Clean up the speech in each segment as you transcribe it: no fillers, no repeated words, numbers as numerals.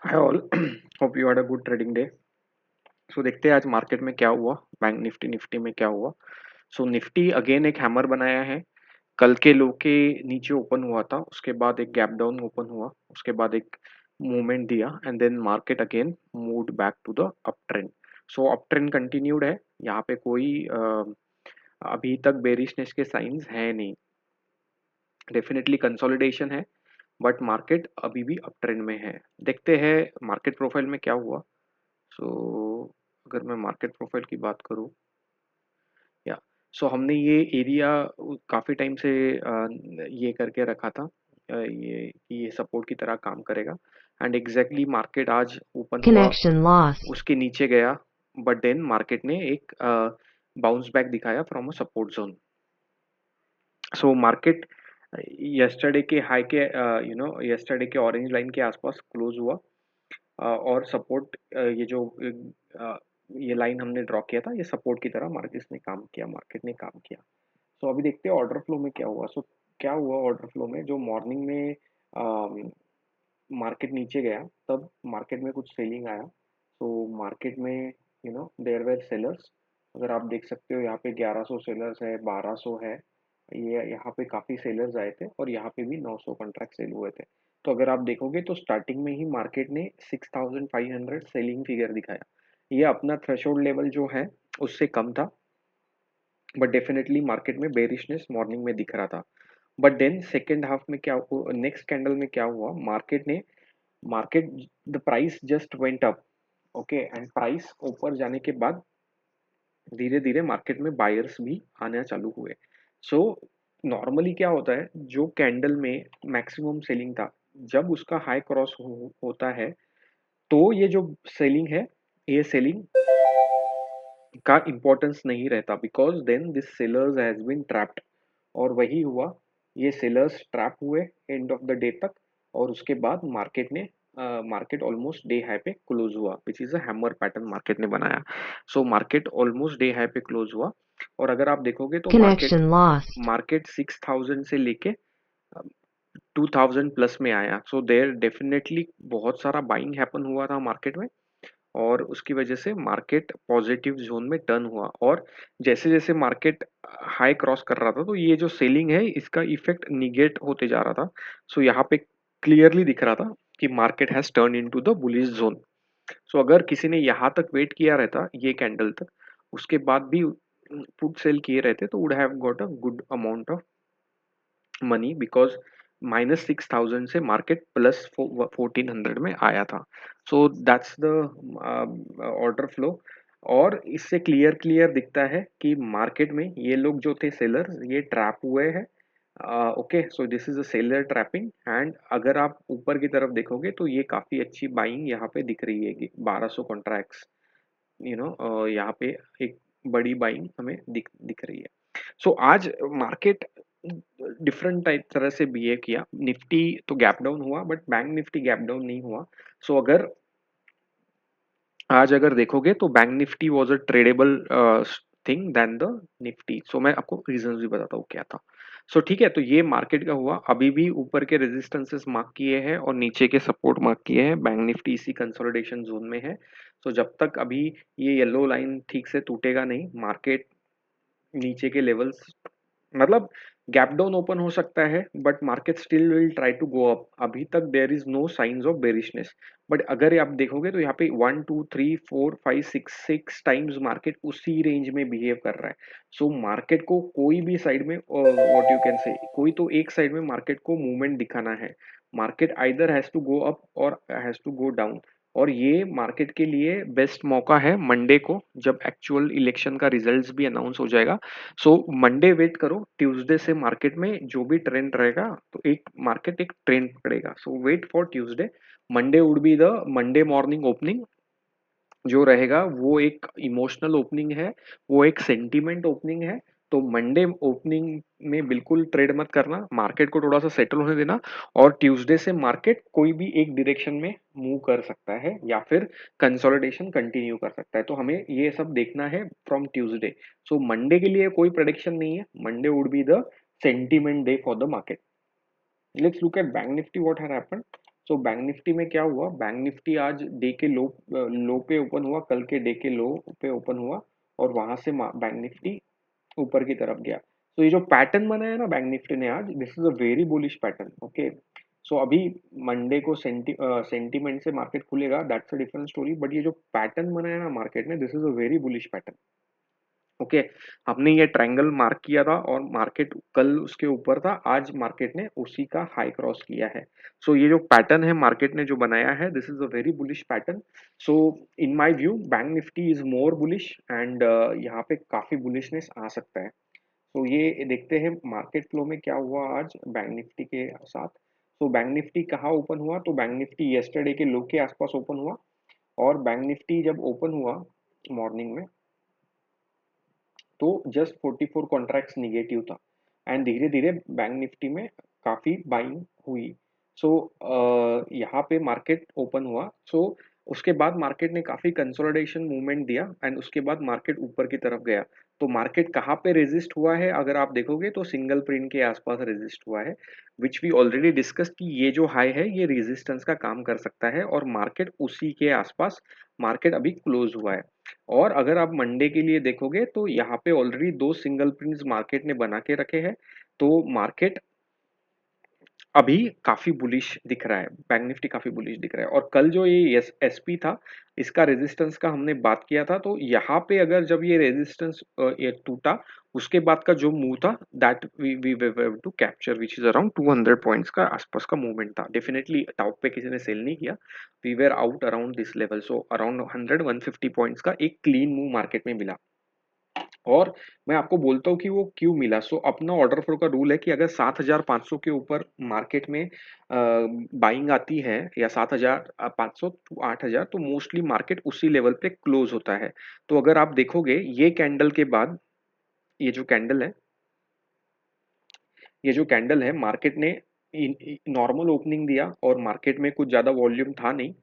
Hi all hope you had a good trading day. So देखते हैं आज market में क्या हुआ, बैंक निफ्टी निफ्टी में क्या हुआ। सो निफ्टी अगेन एक हैमर बनाया है। कल के लो के नीचे ओपन हुआ था, उसके बाद एक गैप डाउन ओपन हुआ, उसके बाद एक मूवमेंट दिया and then market again moved back to the uptrend. So uptrend continued है। यहाँ पे कोई अभी तक बेरिशनेस के साइंस है नहीं। डेफिनेटली कंसोलिडेशन है, बट मार्केट अभी भी अप ट्रेंड में है। देखते हैं मार्केट प्रोफाइल में क्या हुआ। सो अगर मैं मार्केट प्रोफाइल की बात करूँ, या सो हमने ये एरिया काफ़ी टाइम से ये करके रखा था, ये कि ये सपोर्ट की तरह काम करेगा। एंड एग्जैक्टली मार्केट आज ओपन हुआ, Connection lost. उसके नीचे गया, बट देन मार्केट ने एक बाउंस बैक दिखाया from a support zone. So market yesterday के हाई के यस्टरडे के ऑरेंज लाइन के आसपास क्लोज हुआ। और सपोर्ट, ये जो ये लाइन हमने ड्रॉ किया था, ये सपोर्ट की तरह मार्केट ने काम किया, मार्केट ने काम किया। सो अभी देखते हैं ऑर्डर फ्लो में क्या हुआ। सो क्या हुआ ऑर्डर फ्लो में, जो मॉर्निंग में मार्केट नीचे गया तब मार्केट में कुछ सेलिंग आया। सो मार्केट में देयर वेर सेलर्स। अगर आप देख सकते हो यहाँ पे 1100 सेलर्स है, 1200 है। ये यहाँ पे काफ़ी सेलर्स आए थे और यहाँ पे भी 900 कॉन्ट्रैक्ट सेल हुए थे। तो अगर आप देखोगे तो स्टार्टिंग में ही मार्केट ने 6500 सेलिंग फिगर दिखाया। ये अपना थ्रेशोल्ड लेवल जो है उससे कम था, बट डेफिनेटली मार्केट में बेरिशनेस मॉर्निंग में दिख रहा था। बट देन सेकेंड हाफ में क्या, नेक्स्ट कैंडल में क्या हुआ, market the price just went up. Okay, and price ऊपर जाने के बाद धीरे धीरे मार्केट में बायर्स भी आना चालू हुए। सो नॉर्मली क्या होता है, जो कैंडल में मैक्सिमम सेलिंग था, जब उसका हाई क्रॉस होता है, तो ये जो सेलिंग है, ये सेलिंग का इम्पोर्टेंस नहीं रहता, because then this sellers has been trapped. और वही हुआ, ये सेलर्स ट्रैप हुए एंड ऑफ द डे तक। और उसके बाद मार्केट ऑलमोस्ट डे हाई पे क्लोज हुआ, which is a hammer pattern market ने बनाया। So market almost day high पे क्लोज हुआ। और अगर आप देखोगे तो मार्केट Connection lost. मार्केट 6000 से लेके 2000 प्लस में आया। सो देयर डेफिनेटली बहुत सारा बाइंग हैपन हुआ था मार्केट में, और उसकी वजह से मार्केट पॉजिटिव जोन में टर्न हुआ। और जैसे जैसे मार्केट हाई क्रॉस कर रहा था, तो ये जो सेलिंग है इसका इफेक्ट निगेट होते जा रहा था। सो यहाँ पे क्लियरली दिख रहा था कि market has turn into the bullish zone. So अगर किसी ने यहाँ तक वेट किया रहता ये कैंडल तक, उसके बाद भी पुट सेल किए रहते, तो would have got a good amount of money, because -6000 से मार्केट +1400 में आया था। So that's the order flow. और इससे क्लियर क्लियर दिखता है कि मार्केट में ये लोग जो थे सेलर्स, ये ट्रैप हुए हैं। Okay, so this is a seller trapping. And अगर आप ऊपर की तरफ देखोगे तो ये काफी अच्छी बाइंग यहाँ पे दिख रही है कि 1200 कॉन्ट्रैक्ट्स, यहाँ पे एक बड़ी बाइंग हमें दिख दिख रही है। सो आज मार्केट डिफरेंट टाइप तरह से बिहेव किया। निफ्टी तो गैप डाउन हुआ, but bank Nifty gap down नहीं हुआ। सो अगर आज अगर देखोगे तो bank Nifty was a tradable thing than the Nifty. So मैं आपको रीजंस भी बताता हूँ क्या था। सो ठीक है, तो ये मार्केट का हुआ। अभी भी ऊपर के रेजिस्टेंसेस मार्क किए हैं और नीचे के सपोर्ट मार्क किए हैं। बैंक निफ्टी इसी कंसोलिडेशन जोन में है। सो जब तक अभी ये येलो लाइन ठीक से टूटेगा नहीं, मार्केट नीचे के लेवल्स, मतलब गैप डाउन ओपन हो सकता है, but market still will try to go up. अभी तक there is no science of bearishness. But अगर आप देखोगे तो यहाँ पे 1 2 3 4 5 6 टाइम्स मार्केट उसी रेंज में बिहेव कर रहा है। सो मार्केट को कोई भी साइड में, व्हाट यू कैन से, कोई तो एक साइड में मार्केट को मूवमेंट दिखाना है। Market either has to go up or has to go down. और ये मार्केट के लिए बेस्ट मौका है मंडे को, जब एक्चुअल इलेक्शन का रिजल्ट्स भी अनाउंस हो जाएगा। सो मंडे वेट करो, ट्यूसडे से मार्केट में जो भी ट्रेंड रहेगा, तो एक मार्केट एक ट्रेंड पड़ेगा। So wait for Tuesday. Monday would be the Monday morning opening जो रहेगा, वो एक इमोशनल ओपनिंग है, वो एक सेंटीमेंट ओपनिंग है। तो मंडे ओपनिंग में बिल्कुल ट्रेड मत करना, मार्केट को थोड़ा सा सेटल होने देना। और ट्यूसडे से मार्केट कोई भी एक डायरेक्शन में मूव कर सकता है, या फिर कंसोलिडेशन कंटिन्यू कर सकता है। तो हमें ये सब देखना है फ्रॉम ट्यूसडे। सो मंडे के लिए कोई प्रेडिक्शन नहीं है। Monday would be the sentiment day for the market. Let's look at bank Nifty, what had happened. So bank Nifty में क्या हुआ, बैंक निफ्टी आज डे के लो पे ओपन हुआ, कल के डे के लो पे ओपन हुआ और वहां से बैंक निफ्टी ऊपर की तरफ गया। तो ये जो पैटर्न बना है ना बैंक निफ्टी ने आज, this is a very bullish pattern. Okay, so अभी मंडे को सेंटीमेंट से मार्केट खुलेगा, that's a different story, but ये जो पैटर्न बनाया ना मार्केट ने, this is a very bullish pattern. Okay, हमने ये ट्रायंगल मार्क किया था और मार्केट कल उसके ऊपर था, आज मार्केट ने उसी का हाई क्रॉस किया है। सो ये जो पैटर्न है मार्केट ने जो बनाया है, this is a very bullish pattern. So in my view bank Nifty is more bullish and यहाँ पे काफी बुलिशनेस आ सकता है। तो ये देखते हैं मार्केट फ्लो में क्या हुआ आज बैंक निफ्टी के साथ। तो बैंक निफ्टी कहाँ ओपन हुआ, तो बैंक निफ्टी येस्टरडे के लो के आसपास ओपन हुआ और बैंक निफ्टी जब ओपन हुआ मॉर्निंग में तो जस्ट 44 कॉन्ट्रैक्ट्स निगेटिव था एंड धीरे धीरे बैंक निफ्टी में काफी बाइंग हुई। सो यहाँ पे मार्केट ओपन हुआ। सो उसके बाद मार्केट ने काफी कंसोलिडेशन मूवमेंट दिया एंड उसके बाद मार्केट ऊपर की तरफ गया। तो मार्केट कहाँ पे रेजिस्ट हुआ है, अगर आप देखोगे तो सिंगल प्रिंट के आसपास रेजिस्ट हुआ है, विच वी ऑलरेडी डिस्कस कि ये जो हाई है ये रेजिस्टेंस का काम कर सकता है और मार्केट उसी के आसपास मार्केट अभी क्लोज हुआ है। और अगर आप मंडे के लिए देखोगे तो यहाँ पे ऑलरेडी दो सिंगल प्रिंट्स मार्केट ने बना के रखे हैं। तो मार्केट अभी काफी बुलिश दिख रहा है, बैंक निफ्टी काफी बुलिश दिख रहा है। और कल जो ये एसपी था, इसका रेजिस्टेंस का हमने बात किया था, तो यहाँ पे अगर जब ये रेजिस्टेंस ये टूटा, उसके बाद का जो मूव था that we were to capture which is around 200 points का आसपास का मूवमेंट था। डेफिनेटली टॉप पे किसी ने सेल नहीं किया, we were out around this level. So around 100-150 points का एक क्लीन मूव मार्केट में मिला। और मैं आपको बोलता हूँ कि वो क्यों मिला। सो अपना ऑर्डर फ्लो का रूल है कि अगर 7,500 के ऊपर मार्केट में बाइंग आती है या 7,500 टू 8,000, तो मोस्टली मार्केट उसी लेवल पे क्लोज होता है। तो अगर आप देखोगे ये कैंडल के बाद, ये जो कैंडल है, ये जो कैंडल है मार्केट ने नॉर्मल ओपनिंग दिया और मार्केट में कुछ ज्यादा वॉल्यूम था नहीं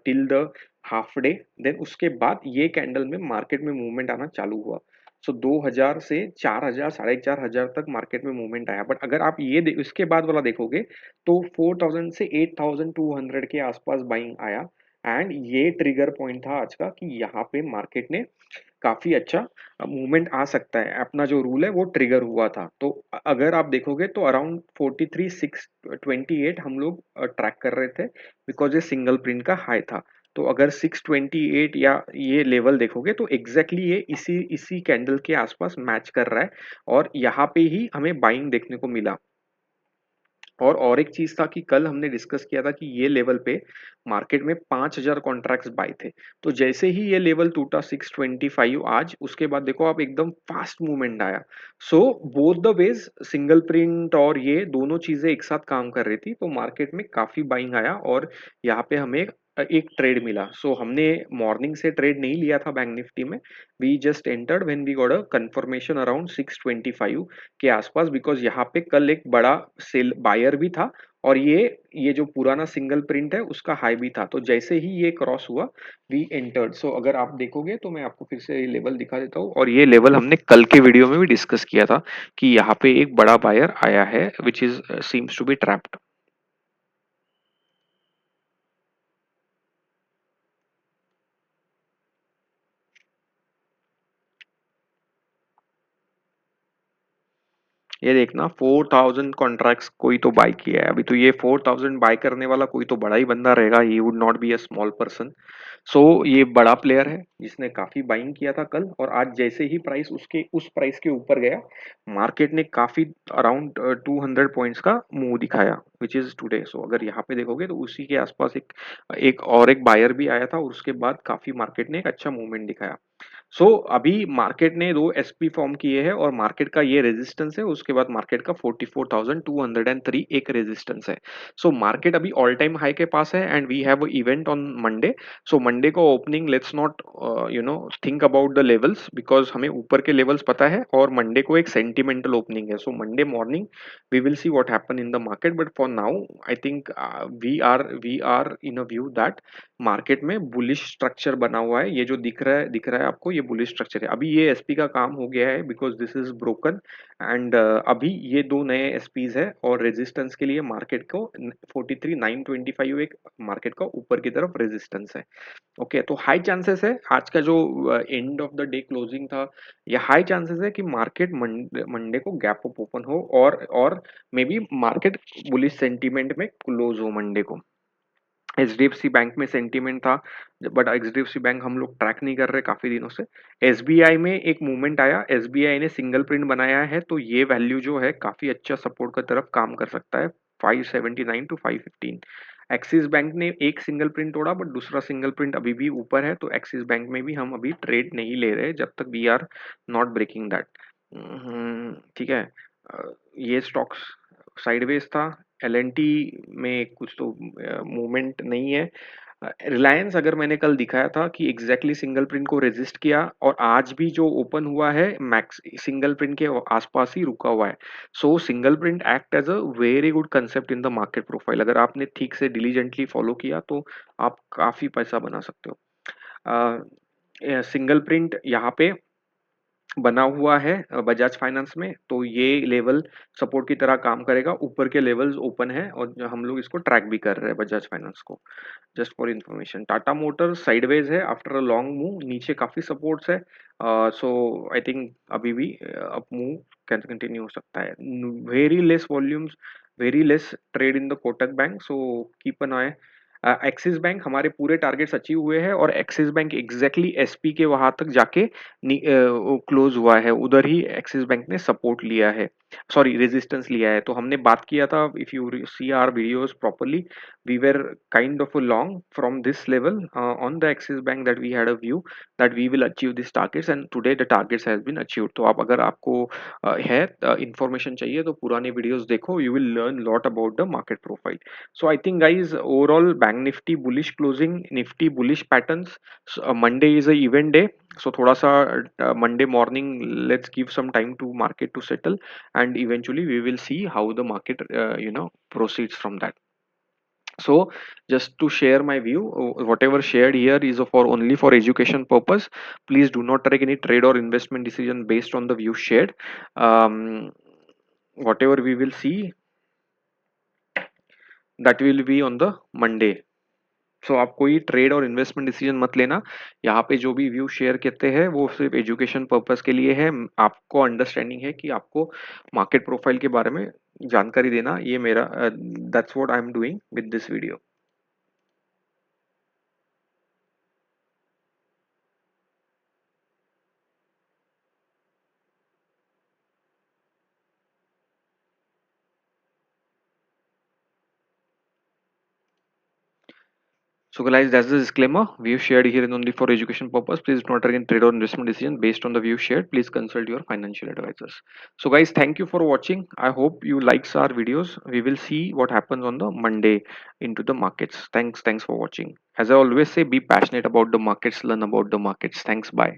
till the half day. Then उसके बाद ये कैंडल में मार्केट में मूवमेंट आना चालू हुआ। सो 2,000 से 4,000 4,500 तक मार्केट में मूवमेंट आया। बट अगर आप ये इसके बाद वाला देखोगे तो 4,000 से 8,200 के आसपास बाइंग आया एंड ये ट्रिगर पॉइंट था आज का कि यहाँ पे मार्केट ने काफी अच्छा मूवमेंट आ सकता है। अपना जो रूल है वो ट्रिगर हुआ था। तो अगर आप देखोगे तो अराउंड 43,628 हम लोग ट्रैक कर रहे थे, बिकॉज ये सिंगल प्रिंट का हाई था। तो अगर 628 या ये लेवल देखोगे तो एग्जैक्टली ये इसी इसी कैंडल के आसपास मैच कर रहा है और यहाँ पे ही हमें बाइंग देखने को मिला। और एक चीज था कि कल हमने डिस्कस किया था कि ये लेवल पे मार्केट में 5,000 कॉन्ट्रैक्ट्स बाय थे। तो जैसे ही ये लेवल टूटा 625 आज, उसके बाद देखो आप एकदम फास्ट मूवमेंट आया। So both the ways single print और ये दोनों चीजें एक साथ काम कर रही थी, तो मार्केट में काफी बाइंग आया और यहाँ पे हमें एक ट्रेड मिला। सो हमने मॉर्निंग से ट्रेड नहीं लिया था बैंक निफ्टी में, we just entered when we got a confirmation around 625 के आसपास, बिकॉज यहाँ पे कल एक बड़ा सेल बायर भी था और ये जो पुराना सिंगल प्रिंट है उसका हाई भी था। तो जैसे ही ये क्रॉस हुआ वी एंटर्ड। सो अगर आप देखोगे तो मैं आपको फिर से ये लेवल दिखा देता हूँ, और ये लेवल हमने कल के वीडियो में भी डिस्कस किया था कि यहाँ पे एक बड़ा बायर आया है which is seems to be trapped. ये देखना 4,000 कॉन्ट्रैक्ट्स कोई तो बाय किया है अभी। तो ये 4,000 बाय करने वाला कोई तो बड़ा ही बंदा रहेगा, he would not be a small person. So ये बड़ा प्लेयर है जिसने काफी बाइंग किया था कल, और आज जैसे ही प्राइस उसके उस प्राइस के ऊपर गया, मार्केट ने काफी अराउंड 200 पॉइंट्स का मूव दिखाया विच इज टुडे। सो अगर यहाँ पे देखोगे तो उसी के आसपास एक और एक बायर भी आया था और उसके बाद काफी मार्केट ने एक अच्छा मूवमेंट दिखाया। सो अभी मार्केट ने दो एसपी फॉर्म किए हैं और मार्केट का ये रेजिस्टेंस है, उसके बाद मार्केट का 44,203 एक रेजिस्टेंस है। सो मार्केट अभी ऑल टाइम हाई के पास है and we have event on Monday. So Monday को opening let's not think about the levels, because हमें ऊपर के लेवल्स पता है और मंडे को एक सेंटिमेंटल ओपनिंग है। So Monday morning we will see what happen in the market, but for now I think we are in a view that market में बुलिश स्ट्रक्चर बना हुआ है। ये जो दिख रहा है आपको, ये ये बुलिश स्ट्रक्चर है। अभी ये एसपी का काम हो गया है because this is broken and अभी ये दो नए एसपीज है और रेजिस्टेंस के लिए मार्केट को 43,925 एक मार्केट का ऊपर की तरफ रेजिस्टेंस है। ओके, तो हाई चांसेस है आज का जो and of the day closing था, ये हाई चांसेस है कि मार्केट मंडे को गैप अप ओपन हो और may be market bullish sentiment में क्लोज हो मंडे को। एचडीएफसी बैंक में सेंटीमेंट था, बट एचडीएफसी बैंक हम लोग ट्रैक नहीं कर रहे काफी दिनों से। एसबीआई में एक मूवमेंट आया, एसबीआई ने सिंगल प्रिंट बनाया है, तो ये वैल्यू जो है काफी अच्छा सपोर्ट की तरफ काम कर सकता है, 579 टू 515। एक्सिस बैंक ने एक सिंगल प्रिंट तोड़ा बट दूसरा सिंगल प्रिंट अभी भी ऊपर है, तो एक्सिस बैंक में भी हम अभी ट्रेड नहीं ले रहे जब तक we are not breaking that. ठीक है। ये स्टॉक्स साइडवेज था। एलएनटी में कुछ तो मूवमेंट नहीं है। रिलायंस अगर मैंने कल दिखाया था कि एग्जैक्टली सिंगल प्रिंट को रेजिस्ट किया और आज भी जो ओपन हुआ है मैक्स सिंगल प्रिंट के आसपास ही रुका हुआ है। So single print act as a very good concept in the market profile. अगर आपने ठीक से डिलीजेंटली फॉलो किया तो आप काफी पैसा बना सकते हो। सिंगल प्रिंट यहाँ पे बना हुआ है बजाज फाइनेंस में, तो ये लेवल सपोर्ट की तरह काम करेगा। ऊपर के लेवल्स ओपन है और हम लोग इसको ट्रैक भी कर रहे हैं बजाज फाइनेंस को। Just for information, Tata Motors sideways है आफ्टर अ लॉन्ग मूव, नीचे काफी सपोर्ट्स है। सो आई थिंक अभी भी अप मूव कैन कंटिन्यू हो सकता है। Very less volumes, very less trade in the Kotak bank, so keep an I. Axis bank हमारे पूरे टारगेट्स अचीव हुए हैं और एक्सिस बैंक एग्जैक्टली एसपी के वहां तक जाके क्लोज हुआ है, उधर ही एक्सिस बैंक ने सपोर्ट लिया है, सॉरी रेजिस्टेंस लिया है। तो हमने बात किया था, if you see our videos properly, we were kind of long from this level on the Axis Bank that we had a view that we will achieve these targets and today the targets has been achieved। तो आप अगर आपको है information चाहिए तो पुराने videos देखो, you will learn lot about the market profile। So I think guys, overall bank nifty bullish closing, nifty bullish patterns। So, Monday is a event day, so थोड़ा सा Monday morning let's give some time to market to settle and eventually we will see how the market proceeds from that। So just to share my view, whatever shared here is for only for education purpose. Please do not take any trade or investment decision based on the view shared। Whatever we will see, that will be on the Monday। सो आप कोई trade और investment decision मत लेना। यहाँ पे जो भी view share करते हैं वो सिर्फ एजुकेशन पर्पस के लिए है। आपको अंडरस्टैंडिंग है कि आपको मार्केट प्रोफाइल के बारे में जानकारी देना, ये मेरा that's what I am doing with this video. So guys, that's the disclaimer. View shared here is only for education purpose. Please do not take any trade or investment decision based on the view shared. Please consult your financial advisors. So guys, thank you for watching. I hope you likes our videos. We will see what happens on the Monday into the markets. Thanks for watching. As I always say, be passionate about the markets, learn about the markets. Thanks, bye.